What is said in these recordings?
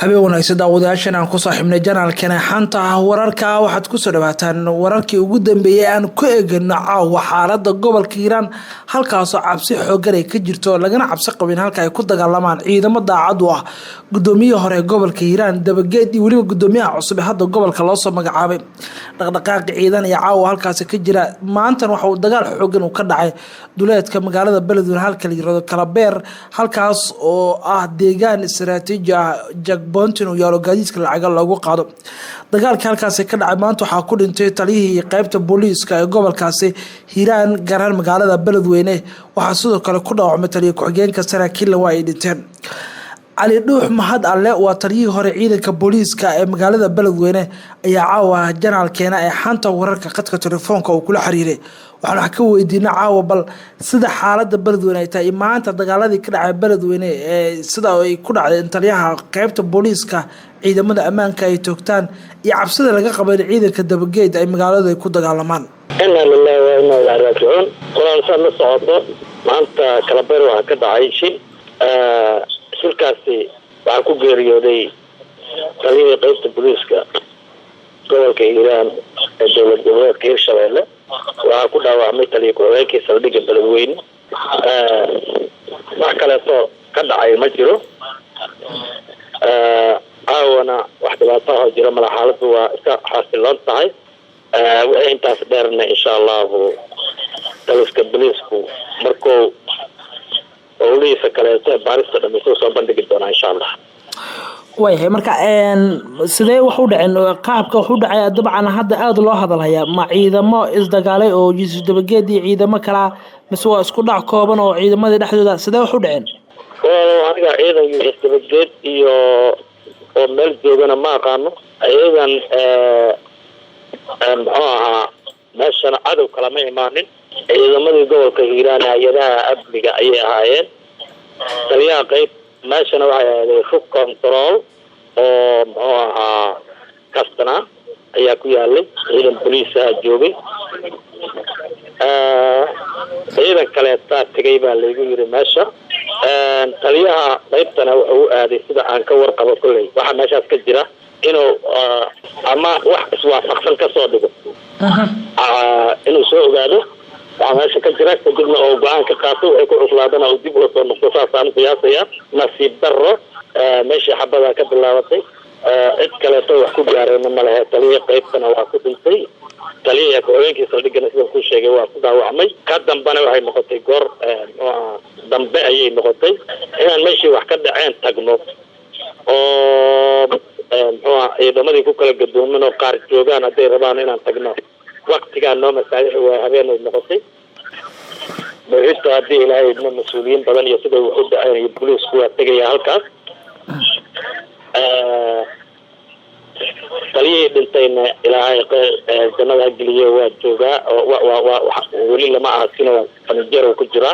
habeen wanaagsan daawadayaashan aan ku saaxiibnay janaalkana xanta wararka waxaad ku soo dhawaataan wararkii ugu dambeeyay aan ku eegno caawa xaaladda gobolka Hiiraan halkaas oo cabsi xooggan ay ka jirto lagana cabsi qabin halka ay ku dagaalamaan ciidamo daacad u ah gudoomiyaha hore gobolka Hiiraan dabageed iyo waliba gudoomiyaha cusub hadda gobolka loo soo magacaabay dhaqdhaqaaq ciidan iyo caawa halkaas ka jira maanta waxa uu dagaal xooggan ka dhacay duleedka magaalada Beledweyne halka la yiraahdo Kalabeer halkaas oo ah deegaan istiraatiiji ah Bontin oo yaalo gaadiidka lacag lagu qaado dagaalka halkaas ka dhacay maanta waxa ku dhintay taliyihii qaybta booliiska ee gobolkaasi Hiiraan gaar magaalada Beledweyne waxa sidoo kale ku dhaawacmay taliye ku-xigeenka saraakiil waa ay dhinteen Ali Dhuux Mahad Alle waa taliyihii hore ciidanka booliiska ee magaalada Beledweyne ayaa caawa janaalkeena ee xanta wararka qadka telefoonka oo kula xiriiray waxaan ka weydiinay caawa bal sida xaaladda Beledweyne ay tahay maanta dagaaladii ka dhacay Beledweyne ee sida ay ku dhacday taliyaha qaybta booliiska ciidamada ammaanka ay toogtaan iyo cabsida laga qabay ciidanka dabageed ay magaalada ay ku dagaalamaan inna lillahi wa inna ilayhi raaji'uun qolaalsan la socdo maanta Kalabeer waxa ka dhacay shilkaasi waxa ku geeriyooday taliyihii qaybta booliiska gobolka Hiiraan ee dowlad goboleedka Hirshabeelle waxa ku dhaawacmay taliye ku-xigeenkii saldhigga Beledweyne wax kale oo ka dhacay ma jiro awana wax dhibaato ah jiro mala xaaladdu waa iska xasiloon tahay waxay intaas dheerna insha Allah taliska booliisku markuu وليس كلاته باريس دميسو soo bandhigi doona insha Allah way marka sidee wax u dhaceen qaabka wax u dhacay dabcan hadda aad loo hadalaya ma ciidamo isdagaalay oo dabageedii ciidamo kala mise waa isku dhac kooban oo ciidamada dhexdooda sidee wax u dhaceen aniga ciidan dabageed iyo oo meel joogana ma aqaano ciidan meeshan cadow kala ma imaanin ciidamadii gobolka Hiiraan hay'adaha amniga ayay ahaayeen taliyaha qayb meeshana waxay ahayd fog control oo kastana ayaa ku yaalay ciidan booliis ah joogay ciidan kale tagay baa lagu yiri meesha taliyaha qaybtana wuxuu aaday sida aan ka warqabo kulay waxa meeshaas ka jira inuu ama wax iswaafaqsan ka soo dhigo inuu soo ogaado waxaa ka jira kadibna oo go'aan ka qaato ay ku cuslaadana oo dib u soo noqdo saasaan qiyaasaya nasiib darro meesha xabada ka bilaabatay cid kale oo wax ku gaarayna ma laha taliye qaybtana waa ku dhintay taliye ku-xigeenkii saldhigana sida ku sheegay waa ku dhaawacmay ka dambana waxay noqotay goor dambe ayay noqotay inaan meeshii wax ka dhaceen tagno oo ciidamadii ku kala gadoomin oo qaar joogaan haday rabaan inaan tagno waqtiga noo masaajid waa habeenay noqotay marista hadii ilaahay idmo mas'uuliyiin badan iyo sida uu u dhacay booliisku waa tagaya halkaas taliyay dhintayna ilaahay jannada geliyo waa joogaa wali lama aasino fanjaro ku jira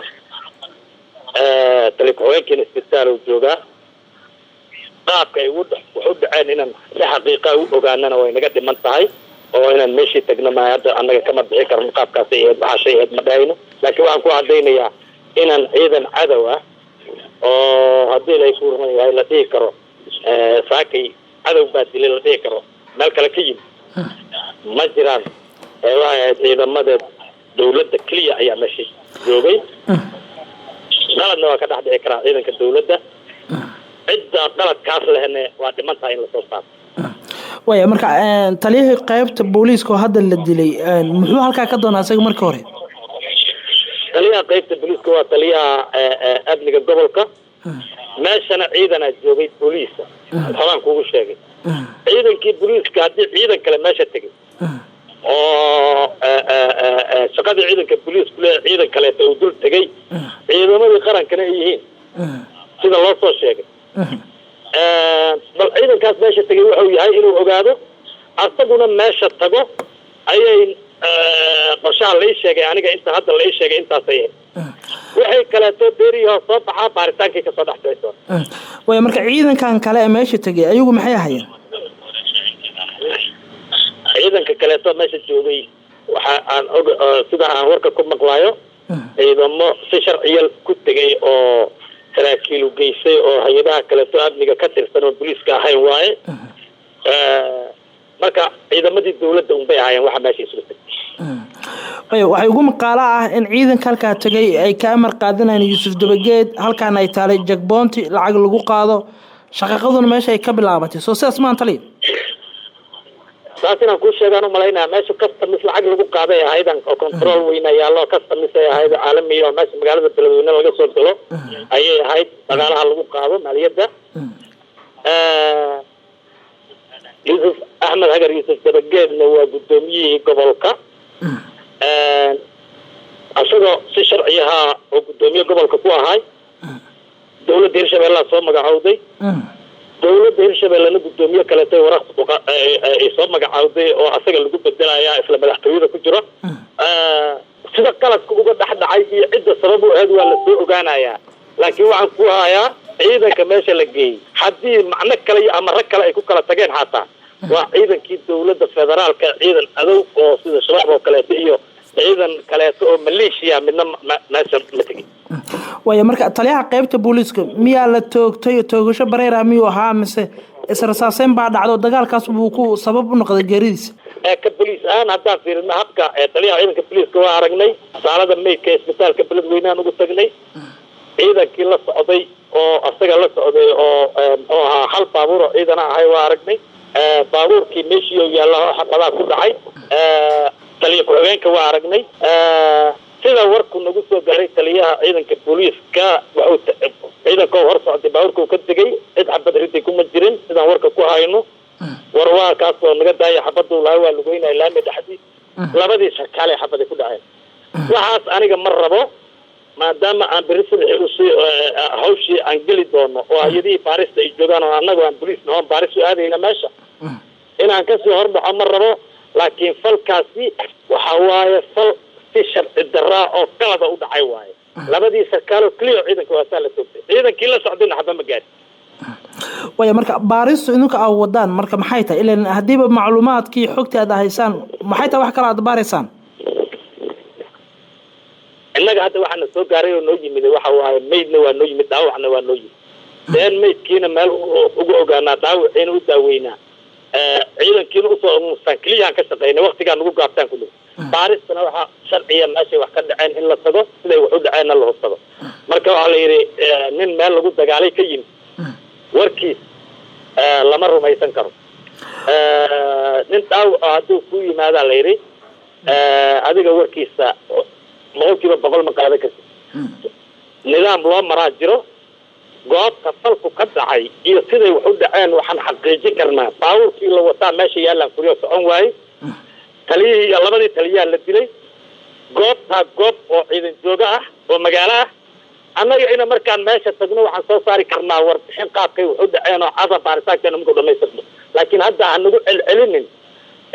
taliye-ku-xigeenkii isbitaal uu joogaa qaabka ay u dhaceen inaan si xaqiiqa u ogaanana way naga dhiman tahay oo inaan meeshii tagno ma hadda anaga kama bixi karno qaabkaas ay baxashay ma dhaayno laakiin waxaan ku cadeynayaa inaan ciidan cadow ah oo hadii la isku rumayo la dhigi karo saakay cadow baa dilay la dhigi karo meel kale ka yimid ma jiraan waa ciidamada dawladda kaliya ayaa meeshii joogay qaladna waa ka dhex dhici karaa ciidanka dawladda cidda qaladkaas lehna waa dhimantahay in la soo saaro way marka taliyihii qaybta booliiska hadda la dilay muxuu halka ka doonaa isaga markii hore taliyaha qaybta booliiska waa taliyaha amniga gobolka meeshana ciidana joogay booliiska waxaan kugu sheegay ciidankii booliiska hadii ciidan kale meesha tagay oo shaqada ciidanka booliiska leeyahay ciidan kale oo dul tagay ciidamadii qarankana ay yihiin sida loo soo sheegay bal ciidankaas meesha tagay wuxuu yahay inuu ogaado asaguna meesha tago ayay qorshaha la sheegay aniga inta hadda la sheegay intaas ay waxay kala soo deeriyo soo baxa baaritaankii ka soo dhaxayso way marka ciidankan kale ee meesha tagay ayagu maxay ahaayeen ciidanka kale oo meesha joogay waxa aan sida aan warka ku maqlaayo ciidamo si sharciyan ku tagay oo saraakiil u geysay oo hay-adaha kaleeto amniga ka tirsan oo booliiska ahayn waaye marka ciidamadii dawladda unbay ahaayeen waxa meesha isu tagay waxay ugu maqaalo ah in ciidanka halkaa tagay ay ka amar qaadanayeen Yuusuf Dabageed halkaan ay taalay jagboonti lacag lagu qaado shaqaqaduna meesha ay ka bilaabatay soo sidaas ma antali saasina ku sheegaan u malaynaa meesha customs lacag lagu qaaday hay'adan oo control weyna yaalo customs ay hay'ad caalami oo meesha magaalada Beledweyne laga soo galo ayay ahayd dagaalaha lagu qaado maaliyadda Yusuf Ahmed Hagar Yusuf Dabageedna waa gudoomiyihii gobolka asagoo si sharci ah oo gudoomiye gobolka ku ahay dawladda Hirshabeelle soo magacawday dawladda Hirshabeelle gudoomiye kale tay waraq ay soo magacawday oo asaga lagu bedelaya isla madaxtooyada ku jiro sida qaladku uga dhaxdhacay iyo cidda sabab u ahayd waa la soo ogaanayaa laakiin waxaan ku hayaa ciidanka meesha la geeyay haddii macno kale iyo amar kale ay ku kala tageen xataa waa ciidankii dawladda federaalka ciidan adow oo sida shabaab oo kale iyo ciidan kale oo Malaysia midna meesha ma tagin way marka taliyaha qaybta booliiska miyaa la toogtay toogasho bareera miyuu ahaa mise israasaaseen baa dhacdo dagaalkaas buu ku sabab u noqday geeridiisa ka booliis aan hadda fiirino habka taliyaha ciidanka booliiska waa aragnay saalada meydka isbitaalka Beledweyne ugu tagnay ciidankii la socday oo asaga la socday oo ahaa hal baabuur oo ciidan ahay waa aragnay baabuurkii meeshii oo yaala xaqada ku dhacay taliya ku-xigeenka waa aragnay sida warku nagu soo gaaray taliyaha ciidanka booliiska wuxuu ciidanka hor socday baabuurka ka tagay cid xabad ridday kuma jirin sidaan warka ku hayno war waa kaas oo naga daaya xabadu waa lagu weynaa laami dhaxdii labadii shaqaale xabad ku dhaceen waxaas aniga mar rabo maadaama aan barisid hawshii aan geli doono oo hay'adii Paris ay joogaan oo anagu aan booliis noon Paris u aadayna meesha inaan ka soo horbaxo mar rabo laakiin falkaasi waxa waaye fal si sharci darra oo qalad u dhacay waaye labadii sarkaal oo clear ciidanka waa sala toogtay ciidankii la socdayna xabba ma gaar way marka Paris inuu ka wadaan marka maxay tahay ilaa hadiiba macluumaadkii xogta aad haysaan maxay tahay wax kala aad baaraysan inaga hadda waxaan soo gaaray oo noo yimid waxa waaye meydna waa noo yimid dhaawacna waa noo yimid deen meydkiina meel ugu ogaanaa dhaawacina u daaweynaa ciidankiina u soo mustaaqiliyan ka shaqeynay waqtigaan ugu gaabtaan ku dhow Parisna waxa sharciya meesha wax ka dhaceen in la tago siday wax u dhaceen la hubsado marka waxa la yiri nin meel lagu dagaalay ka yimid warkiis lama rumaysan karo nin dhaawac hadduu ku yimaada la yiri adiga warkiisa boqolkiiba boqol ma qaadan kartid nidaam loo maraa jiro goobta falku ka dhacay iyo siday wax u dhaceen waxaan xaqiijin karnaa baabuurkii la wataa meesha yaalaan kuriyo socon waayey taliyihii iyo labadii taliyaha la dilay goobta goob oo ciidan jooga ah oo magaalo ah annaga ina markaan meesha tagno waxaan soo saari karnaa warbixin qaabkay wax u dhaceen oo cada baaritaankeena markuu dhamaystirno laakiin hadda aan nagu celcelinin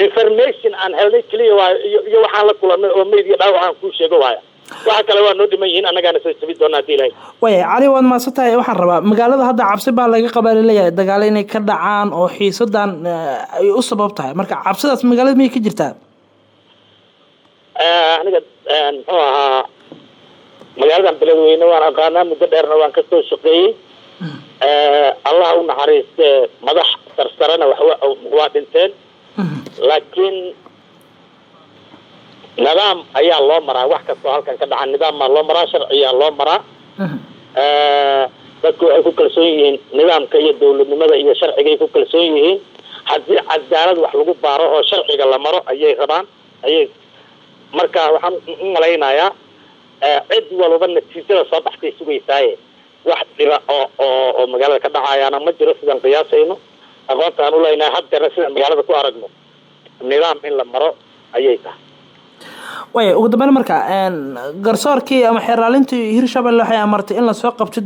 information aan helnay kaliya waa iyo waxaan la kulanay oo media dhaawac aan ku sheego waaya waxa kale waa noo dhiman yihiin annagana soo sabi doonaa diilay way cali waad maasatahay waxaan rabaa magaalada hadda cabsi baa laga qabaa leeyahay dagaal inay ka dhacaan oo xiisadan ay u sabab tahay marka cabsidaas magaalada miyay ka jirtaa aniga muxuu ahaa magaaladan Beledweyne waan aqaanaa muddo dheerna waan ka soo shaqeeyay Allah u naxariiste madax sarsarana waa dhinteen laakiin nidaam ayaa loo maraa wax kasta halkan ka dhacan nidaam ma loo maraa sharciya loo maraa dadku ay ku kalsoon yihiin nidaamka iyo dawladnimada iyo sharciga ay ku kalsoon yihiin haddii cadaalad wax lagu baaro oo sharciga la maro ayay rabaan ayay marka waxaan u malaynayaa cid walba natiijada soo baxtay sugaysaaye wax dhira oo magaalada ka dhacayaana ma jiro sidaan qiyaasayno aqoontaan u leenahay hadda sidaan magaalada ku aragno nidaam in la maro ayay tahay way ugu dambeyn marka garsoorkii ama xiraalintii Hirshabeelle waxay amartay in la soo qabto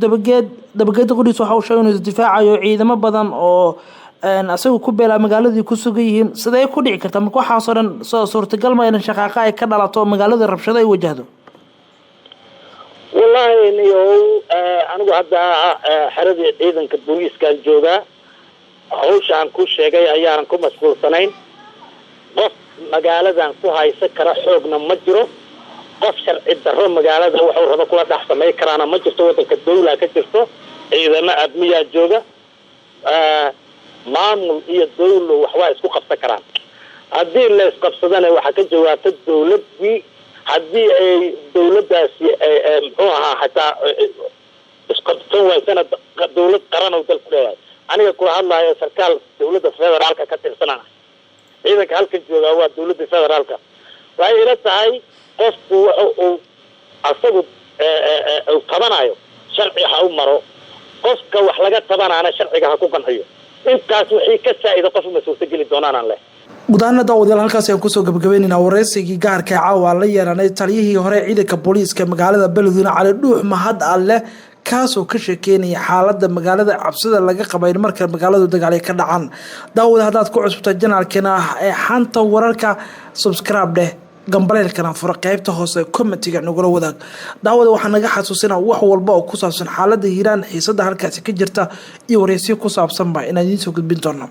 dabageed qudis waxa uu sheegay inuu difaacayo ciidamo badan oo asagu ku beela magaaladii ku sugan yihiin sidee ku dhici kartaa marka waxa soo dhan soo suurtagal ma in shaqaaqa ay ka dhalato magaalada rabshado ay wajahdo wallahi niyo anigu hadda xaradii ciidanka booliiska jooga hawshaan ku sheegay ayaan ku mashquulsanayn qof magaaladan ku haysa kara xoogna ma jiro qof sharci darro magaalada wuxuu rabo kula dhex samay karaana ma jirto. waddanka dawla ka jirto, ciidamo amniya jooga, maamul iyo dawlo wax waa isku qabsan karaan. haddii la isqabsadana waxa ka jawaabta dawladii, haddii ay dawladaasi muxuu ahaa xataa isqabsan waysana dawlad qaran oo dalku leeyahay. aniga kula hadlayo sarkaal dawladda federaalka ka tirsanana, ciidanka halka jooga waa dawladda federaalka. waxay ila tahay qofku uu asagu tabanayo sharci ha u maro, qofka wax laga tabanaana sharciga ha ku qanciyo. intaas wixii ka saa'ida qof ma suurtageli doonaan aan leh. gudaana daawadayaal halkaas ayaan kusoo gabagabaynaynaa wareysigii gaarka ah caawa la yeelanay taliyihii hore ciidanka booliiska magaalada Beledweyne Cali Dhuux Mahad Alle, kaasoo ka sheekeynaya xaaladda magaalada, cabsida laga qabay marka magaaladu dagaal ay ka dhacaan. daawada haddaad ku cusubtaa janaalkeena ee xanta wararka, subscribe dheh, gambaleelkana fura, qaybta hoose commentiga nagula wadaag. daawada waxaa naga xasuusinaa wax walba oo ku saabsan xaaladda Hiiraan, xiisada halkaasi ka jirta iyo wareysiyo ku saabsanba inaan idiin soo gudbin doono.